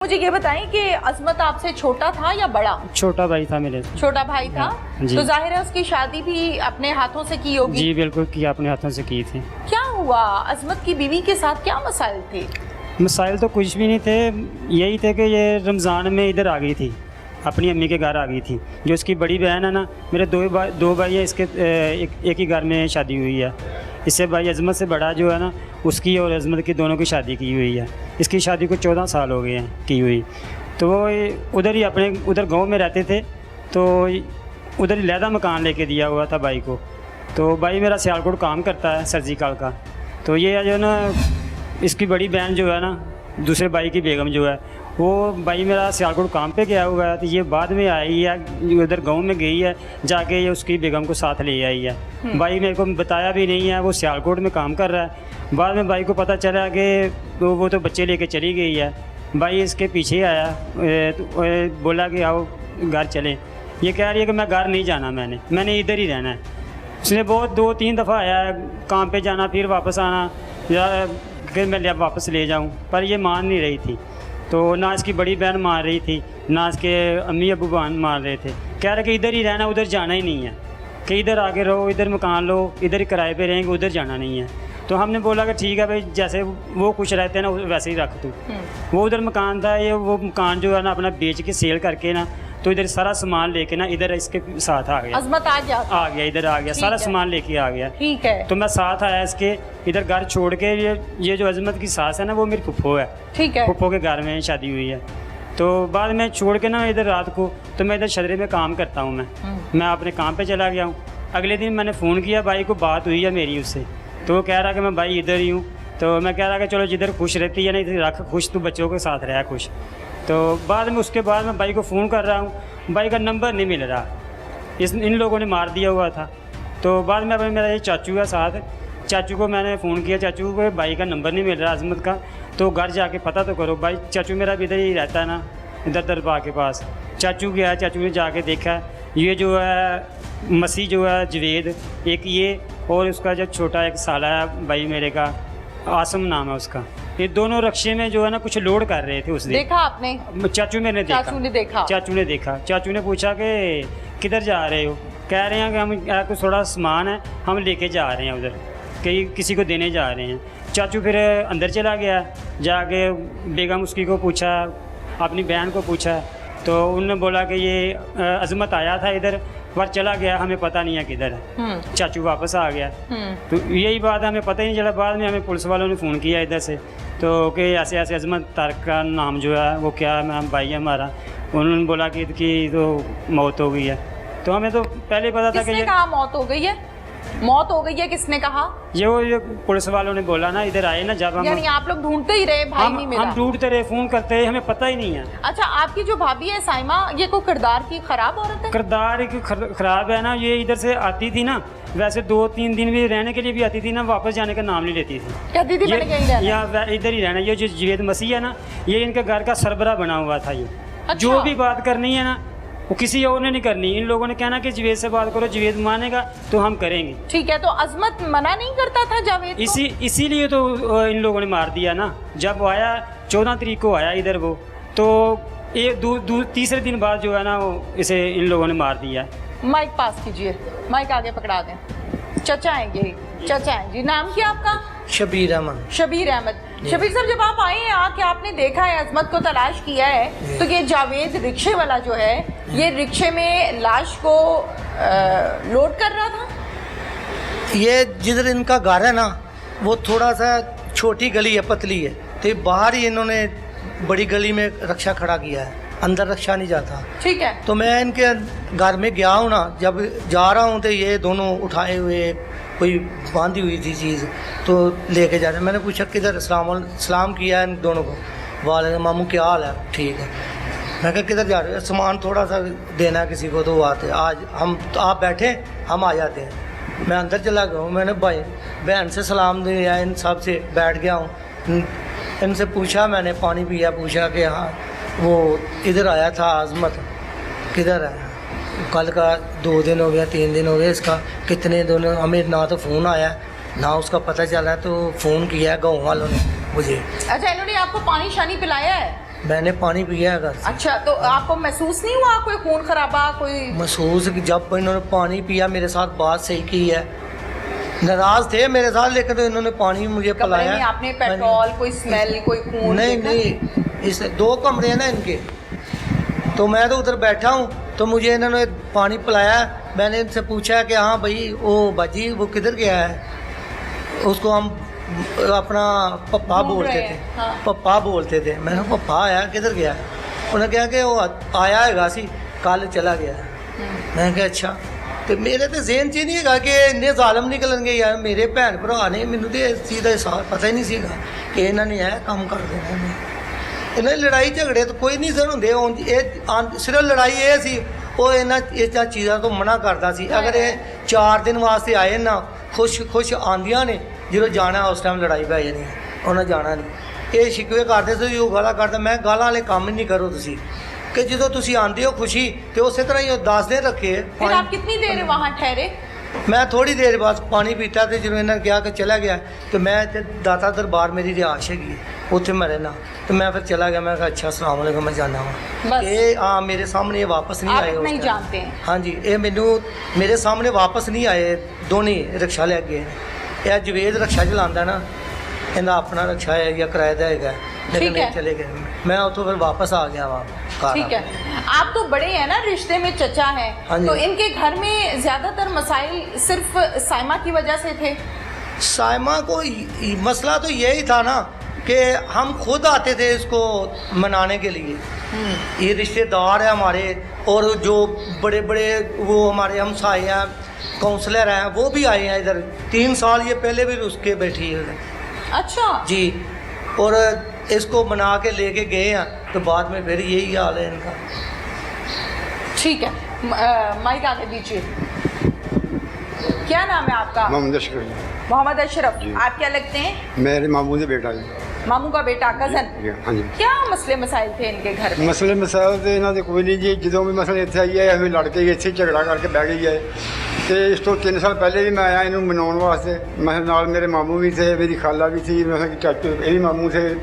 मुझे ये बताएं कि अजमत आपसे छोटा था या बड़ा? छोटा भाई था मेरे। छोटा भाई था। जी। तो जाहिर है उसकी शादी भी अपने हाथों से की होगी। जी बिल्कुल की, अपने हाथों से की थी। क्या हुआ अजमत की बीवी के साथ, क्या मसाइल थे? मसाइल तो कुछ भी नहीं थे, यही थे कि ये रमज़ान में इधर आ गई थी, अपनी अम्मी के घर आ गई थी। जो इसकी बड़ी बहन है ना, मेरे दो भाई है, इसके एक ही घर में शादी हुई है। इससे भाई अजमत से बड़ा जो है ना, उसकी और अजमत की दोनों की शादी की हुई है। इसकी शादी को 14 साल हो गए हैं की हुई। तो वो उधर ही अपने उधर गांव में रहते थे, तो उधर ही लहदा मकान लेके दिया हुआ था भाई को। तो भाई मेरा सियालकोट काम करता है सर्जिकल का। तो ये जो है ना, इसकी बड़ी बहन जो है ना, दूसरे भाई की बेगम जो है, वो भाई मेरा सियालकोट काम पे गया हुआ है। तो ये बाद में आई है, उधर गांव में गई है, जाके ये उसकी बेगम को साथ ले आई है। भाई मेरे को बताया भी नहीं है, वो सियालकोट में काम कर रहा है। बाद में भाई को पता चला कि वो तो बच्चे लेके चली गई है। भाई इसके पीछे आया, तो बोला कि आओ घर चलें। ये कह रही है कि मैं घर नहीं जाना, मैंने इधर ही रहना है। उसने बहुत 2-3 दफ़ा आया, काम पे जाना फिर वापस आना, या फिर मैं वापस ले जाऊं, पर ये मान नहीं रही थी। तो ना इसकी बड़ी बहन मान रही थी, ना इसके अम्मी अबू मान रहे थे। कह रहे कि इधर ही रहना, उधर जाना ही नहीं है, कि इधर आके रहो, इधर मकान लो, इधर ही किराए पे रहेंगे, उधर जाना नहीं है। तो हमने बोला कि ठीक है भाई, जैसे वो खुश रहते हैं ना वैसे ही रख तू। वो उधर मकान था, ये वो मकान जो है ना अपना बेच के सेल करके ना, तो इधर सारा सामान लेके ना इधर इसके साथ आ गया। अजमत आ गया इधर आ गया, सारा सामान लेके आ गया। ठीक है। तो मैं साथ आया इसके, इधर घर छोड़ के। ये जो अजमत की सास है ना, वो मेरी फुफ्फो है। ठीक है। फुफ्फो के घर में शादी हुई है। तो बाद में छोड़ के ना इधर रात को, तो मैं इधर शदरे में काम करता हूँ। मैं अपने काम पे चला गया हूँ। अगले दिन मैंने फ़ोन किया भाई को, बात हुई है मेरी उससे। तो वो कह रहा कि मैं भाई इधर ही हूँ। तो मैं कह रहा कि चलो जिधर खुश रहती है ना, इधर रख खुश, तू बच्चों के साथ रह खुश। तो बाद में उसके बाद मैं भाई को फ़ोन कर रहा हूँ, भाई का नंबर नहीं मिल रहा, इन लोगों ने मार दिया हुआ था। तो बाद में मेरा ये चाचू है साथ, चाचू को मैंने फ़ोन किया, चाचू को भाई का नंबर नहीं मिल रहा अजमत का, तो घर जाके पता तो करो। भाई चाचू मेरा भी इधर ही रहता है ना, इधर दरबार के पास। चाचू गया, चाचू ने जाके देखा, ये जो है मसीह जो है जवेद एक, ये और उसका जो छोटा एक साला है भाई मेरे का, आसम नाम है उसका, ये दोनों रक्शे में जो है ना कुछ लोड कर रहे थे। उस दिन देखा आपने? चाचू ने देखा। चाचू ने पूछा कि किधर जा रहे हो? कह रहे हैं कि हम कुछ थोड़ा सामान है, हम लेके जा रहे हैं उधर, कहीं किसी को देने जा रहे हैं। चाचू फिर अंदर चला गया, जाके बेगम उसकी को पूछा, अपनी बहन को पूछा, तो उन्होंने बोला कि ये अजमत आया था इधर, पर चला गया, हमें पता नहीं है किधर है। चाचू वापस आ गया। तो यही बात हमें पता ही नहीं चला। बाद में हमें पुलिस वालों ने फ़ोन किया इधर से, तो कि ऐसे ऐसे अजमत तारक का नाम जो है वो क्या है, भाई है हमारा। उन्होंने बोला कि तो मौत हो गई है। तो हमें तो पहले पता था कि ये कहा मौत हो गई है। मौत हो गई है किसने कहा? ये पुलिस वालों ने बोला ना, इधर आए ना जब हम, यानी आप लोग ढूंढते ही रहे, भाई नहीं मिला? हम ढूंढते रहे, फ़ोन करते रहे, हमें पता ही नहीं है। अच्छा, आपकी जो भाभी है साइमा, ये कोई किरदार की खराब औरत है? किरदार की खराब है ना। ये इधर से आती थी ना, वैसे 2-3 दिन भी रहने के लिए भी आती थी ना, वापस जाने का नाम नहीं लेती थी। कहती थी मैंने कहीं रहना, या इधर ही रहना। ये जो जवेद मसीह है ना, ये इनके घर का सरबरा बना हुआ था। ये अच्छा। जो भी बात करनी है ना, वो किसी और ने नहीं करनी। इन लोगों ने कहना कि जवेद से बात करो, जवेद मानेगा तो हम करेंगे। ठीक है। तो अजमत मना नहीं करता था जावेद को? इसीलिए तो इन लोगों ने मार दिया ना। जब वो आया 14 तारीख को आया इधर वो, तो तीसरे दिन बाद जो है ना, इसे इन लोगों ने मार दिया। माइक पास कीजिए, माइक आगे पकड़ा दें। चचा आएंगे, चचा हैं जी। नाम क्या आपका? शबीर अहमद। शबीर अहमद। शबीर साहब, जब आप आए हैं, आके आपने देखा है, अजमत को तलाश किया है, तो ये जावेद रिक्शे वाला जो है, ये रिक्शे में लाश को लोड कर रहा था? ये जिधर इनका घर है ना, वो थोड़ा सा छोटी गली है, पतली है, तो बाहर ही इन्होंने बड़ी गली में रक्षा खड़ा किया है, अंदर रक्षा नहीं जाता। ठीक है। तो मैं इनके घर में गया हूँ ना, जब जा रहा हूँ तो ये दोनों उठाए हुए कोई बांधी हुई थी चीज़, तो लेके जा रहे। मैंने पूछा किधर, सलाम किया इन दोनों को, वाले मामू क्या हाल है? ठीक है। मैं कहा किधर जा रहे हो? सामान थोड़ा सा देना है किसी को। तो वो आते, आज हम तो आप बैठे, हम आ जाते हैं। मैं अंदर चला गया हूँ, मैंने भाई बहन से सलाम दिया, इन सब से बैठ गया हूँ। इनसे पूछा, मैंने पानी पिया, पूछा कि हाँ वो इधर आया था अजमत, किधर है? कल का 2 दिन हो गया, 3 दिन हो गए, इसका कितने दिन, हमें ना तो फ़ोन आया ना उसका पता चला। तो फ़ोन किया गाँव वालों ने मुझे। अच्छा, इन्होंने आपको पानी शानी पिलाया है? मैंने पानी पिया है घर से। अच्छा, तो आपको महसूस नहीं हुआ कोई खून खराबा, कोई? महसूस कि जब इन्होंने पानी पिया मेरे साथ बात सही की है, नाराज थे मेरे साथ लेकिन तो इन्होंने पानी मुझे कमरे पिलाया। में आपने पेट्रोल, कोई स्मेल, कोई खून नहीं देखा? नहीं, इस 2 कमरे हैं ना इनके, तो मैं तो उधर बैठा हूँ तो मुझे इन्होंने पानी पिलाया। मैंने इनसे पूछा कि हाँ भाई वो बाजी वो किधर गया है, उसको हम अपना पप्पा ढूंढ बोलते रहे थे। हैं, हाँ। पप्पा बोलते थे। मैंने कहा पप्पा आया किधर गया है? उन्होंने कहा कि वो आया है गासी, कल चला गया है। मैंने कहा अच्छा। तो मेरे तो जेहन 'ਚ ही नहीं हैगा कि इन्ने ਜ਼ਾਲਮ निकलणगे यार। मेरे भैन भरा ने ਮੈਨੂੰ ਤੇ ਇਸ ਚੀਜ਼ ਦਾ ਅਹਿਸਾਸ ਪਤਾ ਹੀ ਨਹੀਂ ਸੀਗਾ ਕਿ ਇਹਨਾਂ ਨੇ ਇਹ ਕੰਮ ਕਰ ਦੇਣਾ ਨੇ। ਇਹਨਾਂ ਦੀ ਲੜਾਈ ਝਗੜੇ ਤਾਂ ਕੋਈ ਨਹੀਂ ਸਰ ਹੁੰਦੇ। ਇਹ ਸਿਰਫ ਲੜਾਈ ਇਹ ਸੀ, ਉਹ ਇਹਨਾਂ ਇਸ ਚੀਜ਼ਾਂ ਤੋਂ ਮਨਾ ਕਰਦਾ ਸੀ। ਅਗਰ ਇਹ 4 ਦਿਨ ਵਾਸਤੇ ਆਏ ਨਾ ਖੁਸ਼ ਆਂਦੀਆਂ ਨੇ, ਜਦੋਂ ਜਾਣਾ ਉਸ ਟਾਈਮ ਲੜਾਈ ਪੈ ਜਾਣੀ, ਉਹਨਾਂ ਜਾਣਾ ਨਹੀਂ। ਇਹ ਸ਼ਿਕਵੇ ਕਰਦੇ ਸੀ, ਉਹ ਗਾਲਾਂ ਕਰਦਾ। ਮੈਂ ਗਾਲਾਂ ਵਾਲੇ ਕੰਮ ਹੀ ਨਹੀਂ ਕਰੋ ਤੁਸੀਂ, कि जो तुसी आंदे हो खुशी तो उस तरह ही 10 दिन रखे। फिर आप कितनी देर वहाँ ठहरे? मैं थोड़ी देर बाद पानी पीता तो जो इन्होंने कहा कि चला गया तो मैं दाता दरबार मेरी रिहाइश हैगी उत्थे मैं रहना, तो मैं फिर चला गया। मैं कहा अच्छा अस्सलाम वालेकुम, मैं जाना बस। वा ये हाँ मेरे सामने ये वापस नहीं आप आए। इतना ही उस time। जानते हैं? हाँ जी, ये मैनू मेरे सामने वापस नहीं आए। दोनों ही रिक्शा ले गए। यह जवेद रिक्शा चलाता ना, इन्हें अपना रिक्शा है या किराए का है, लेकिन ठीक है। नहीं चले गए। मैं उतो फिर वापस आ गया वहाँ। ठीक है, आप तो बड़े हैं ना, रिश्ते में चचा हैं, हाँ जी। तो इनके घर में ज्यादातर मसाइल सिर्फ साइमा की वजह से थे? साइमा को मसला तो यही था ना कि हम खुद आते थे इसको मनाने के लिए। ये रिश्तेदार है हमारे, और जो बड़े बड़े वो हमारे हमसाए हैं, काउंसलर हैं, वो भी आए हैं इधर। 3 साल ये पहले भी रुस के बैठी है उधर। अच्छा जी, और इसको मना के लेके गए हैं, तो बाद में फिर यही हाल है इनका। ठीक है, माइक आगे दीजिए। क्या नाम है आपका? मोहम्मद अशरफ। मोहम्मद अशरफ। जी। आप क्या लगते हैं? मेरे मामू से बेटा जी। मामू का बेटा, कजन। हाँ जी। क्या मसले मसाइल थे इनके घर में? ਮਸਲੇ ਮਸਾਇਲ ਤੇ ਇਹਨਾਂ ਦੇ ਕੋਈ ਨਹੀਂ ਜੀ। ਜਦੋਂ ਵੀ ਮਸਲੇ ਇੱਥੇ ਆਈ ਹੈ ਐਵੇਂ ਲੜ ਕੇ ਇੱਥੇ ਝਗੜਾ ਕਰਕੇ ਬਹਿ ਗਈ ਹੈ। ਤੇ ਇਸ ਤੋਂ 3 ਸਾਲ ਪਹਿਲੇ ਵੀ ਮੈਂ ਆਇਆ ਇਹਨੂੰ ਮਨਾਉਣ ਵਾਸਤੇ। ਮੈਂ ਨਾਲ ਮੇਰੇ ਮਾਮੂ ਵੀ ਥੇ, ਮੇਰੀ ਖਾਲਾ ਵੀ ਸੀ, ਮੈਂ ਕਿ ਚਾਚੂ ਇਹ ਵੀ ਮਾਮੂ ਥੇ।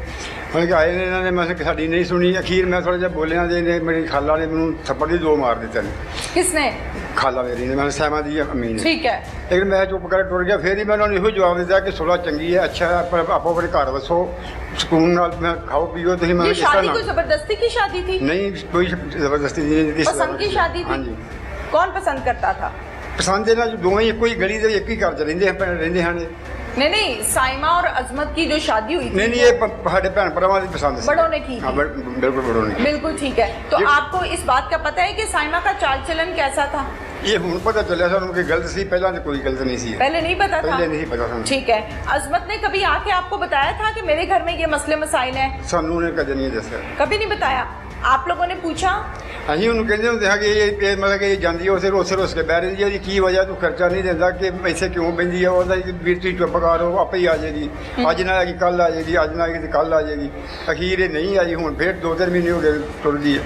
ਹੁਣ ਕਿ ਆਏ ਨੇ ਇਹਨਾਂ ਨੇ, ਮੈਂ ਕਿ ਸਾਡੀ ਨਹੀਂ ਸੁਣੀ। ਅਖੀਰ ਮੈਂ ਥੋੜ੍ਹਾ ਜਿਹਾ ਬੋਲਿਆ ਤੇ ਇਹਨੇ ਮੇਰੀ ਖਾਲਾ ਨੇ ਮੈਨੂੰ ਥੱਪੜ ਦੀ 2 ਮਾਰ ਦਿੱਤੇ ਨੇ। किसने? ਖਾਲਾ ਮੇਰੀ ਨੇ, ਮੈਂ ਸਹਿਮਾ ਦੀ ਅਮੀ ਨੇ। ठीक है। ਲੇਕਿਨ ਮੈਂ ਚੁੱਪ ਕਰਕੇ ਟੁਰ ਗਿਆ। ਫਿਰ ਹੀ ਮੈਂ ਉਹਨਾਂ ਨੂੰ ਇਹੋ ਜਵਾਬ ਦਿੱਤਾ ਕਿ ਸੁਲ੍ਹਾ ਚੰਗੀ ਹੈ, ਅੱਛਾ ਹੈ, ਪਰ ਆਪੋ ਆਪਣੇ ਘਰ ਵਸੋ, ਸਕੂਨ ਨਾਲ ਮੈਂ ਖਾਓ ਪੀਓ। ਤੁਸੀਂ ਮੈਂ ये ਕਿਸ ਤਰ੍ਹਾਂ शादी ਨਾਲ कोई जबरदस्ती की शादी थी? नहीं, कोई ज़बरदस्ती नहीं। पसंद की शादी थी? हाँ जी। कौन पसंद करता था? पसंद है ना, जो दोवें ही कोई गली ਦੇ ਇੱਕ ਹੀ ਘਰ 'ਚ ਰਹਿੰਦੇ ਹਨ। नहीं नहीं, साइमा और अजमत की जो शादी हुई थी, नहीं नहीं, ये ਸਾਡੇ ਭੈਣ ਭਰਾਵਾਂ ਦੀ ਪਸੰਦ ਸੀ। बड़ों ने की हाँ, थी? बिल्कुल बड़ों ने। बिल्कुल ठीक है। तो ये- आपको इस बात का पता है कि साइमा का चाल चलन कैसा था? ये ਹੁਣ ਪਤਾ ਚੱਲਿਆ ਸਾਨੂੰ ਕਿ ਗਲਤ ਸੀ, ਪਹਿਲਾਂ ਤਾਂ ਕੋਈ ਗਲਤ ਨਹੀਂ ਸੀ। पहले नहीं पता था? पहले नहीं पता ਸਾਨੂੰ। ठीक है। अजमत ने कभी आके आपको बताया था कि मेरे घर में ये मसले मसाइल हैं? ਸਾਨੂੰ ਨੇ ਕਦੇ ਨਹੀਂ ਦੱਸਿਆ। कभी नहीं बताया? आप लोगों ने पूछा? ਅਸੀਂ ਉਹਨੂੰ ਕਹਿੰਦੇ ਹੁੰਦੇ ਹਾਂ ਕਿ ਇਹ ਮਤਲਬ ਕਿ ਇਹ ਜਾਂਦੀ ਉਸੇ ਰੋਸ ਕੇ ਬਹਿ ਰਹੀ ਹੈ ਜੀ, ਕੀ ਵਜ੍ਹਾ ਤੂੰ ਖਰਚਾ ਨਹੀਂ ਦਿੰਦਾ, ਕਿ ਇੱਥੇ ਕਿਉਂ ਬੈਂਦੀ ਆ? ਉਹਦਾ ਵੀਰ ਤੁਸੀਂ ਚੁੱਪ ਕਰੋ, ਆਪੇ ਹੀ ਆ ਜਾਏਗੀ। ਅੱਜ ਨਾ ਆਏਗੀ ਕੱਲ੍ਹ ਆ ਜਾਏਗੀ, ਅੱਜ ਨਾ ਆਏਗੀ ਤੇ ਕੱਲ੍ਹ ਆ ਜਾਏਗੀ। ਅਖੀਰ ਇਹ ਨਹੀਂ ਆਈ। ਹੁਣ ਫਿਰ 2-3 ਮਹੀਨੇ ਹੋ ਗਏ ਟੁਰ ਗਈ ਹੈ।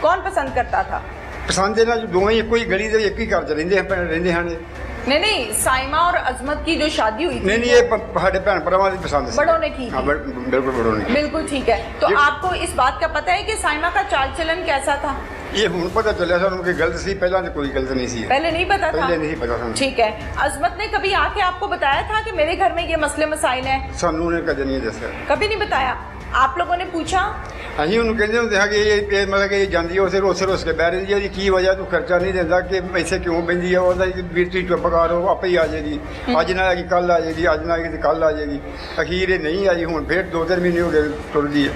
कौन पसंद करता था? ਪਸੰਦ ਇਹਨਾਂ ਜੋ ਦੋਵੇਂ ਹੀ ਇੱਕੋ ਹੀ ਗਲੀ ਦੇ ਇੱਕ ਹੀ ਘਰ 'ਚ ਰਹਿੰਦੇ ਹਨ। नहीं नहीं, साइमा और अजमत की जो शादी हुई थी, ਨਹੀਂ ਨਹੀਂ, ਇਹ ਸਾਡੇ ਭੈਣ ਭਰਾਵਾਂ ਦੀ ਪਸੰਦ ਸੀ। बड़ों ने की थी? हाँ, बिल्कुल बड़ों ने। बिल्कुल ठीक है। तो ये- आपको इस बात का पता है कि साइमा का चाल चलन कैसा था? ਇਹ ਹੁਣ ਪਤਾ ਚੱਲਿਆ ਸਾਨੂੰ ਕਿ ਗਲਤ ਸੀ, ਪਹਿਲਾਂ ਤਾਂ ਕੋਈ ਗਲਤ ਨਹੀਂ ਸੀ। पहले नहीं पता था? ਪਹਿਲੇ ਨਹੀਂ ਪਤਾ ਸਾਨੂੰ। ठीक है। अजमत ने कभी आके आपको बताया था कि मेरे घर में ये मसले मसाइल हैं? ਸਾਨੂੰ ਨੇ ਕਦੇ ਨਹੀਂ ਦੱਸਿਆ। कभी नहीं बताया? आप लोगों ने पूछा? ਅਸੀਂ ਉਹਨੂੰ ਕਹਿੰਦੇ ਹੁੰਦੇ ਹਾਂ ਕਿ ਇਹ ਮਤਲਬ ਕਿ ਇਹ ਜਾਂਦੀ ਉਸੇ ਰੋਸ ਕੇ ਬਹਿ ਰਹੀ ਹੈ ਜੀ, ਕੀ ਵਜ੍ਹਾ ਤੂੰ ਖਰਚਾ ਨਹੀਂ ਦਿੰਦਾ, ਕਿ ਇੱਥੇ ਕਿਉਂ ਬੈਂਦੀ ਆ? ਉਹਦਾ ਵੀਰ ਤੁਸੀਂ ਚੁੱਪ ਕਰੋ, ਆਪੇ ਹੀ ਆ ਜਾਏਗੀ। ਅੱਜ ਨਾ ਆਏਗੀ ਕੱਲ੍ਹ ਆ ਜਾਏਗੀ, ਅੱਜ ਨਾ ਆਏਗੀ ਤੇ ਕੱਲ੍ਹ ਆ ਜਾਏਗੀ। ਅਖੀਰ ਇਹ ਨਹੀਂ ਆਈ। ਹੁਣ ਫਿਰ 2-3 ਮਹੀਨੇ ਹੋ ਗਏ ਟੁਰ ਗਈ ਹੈ।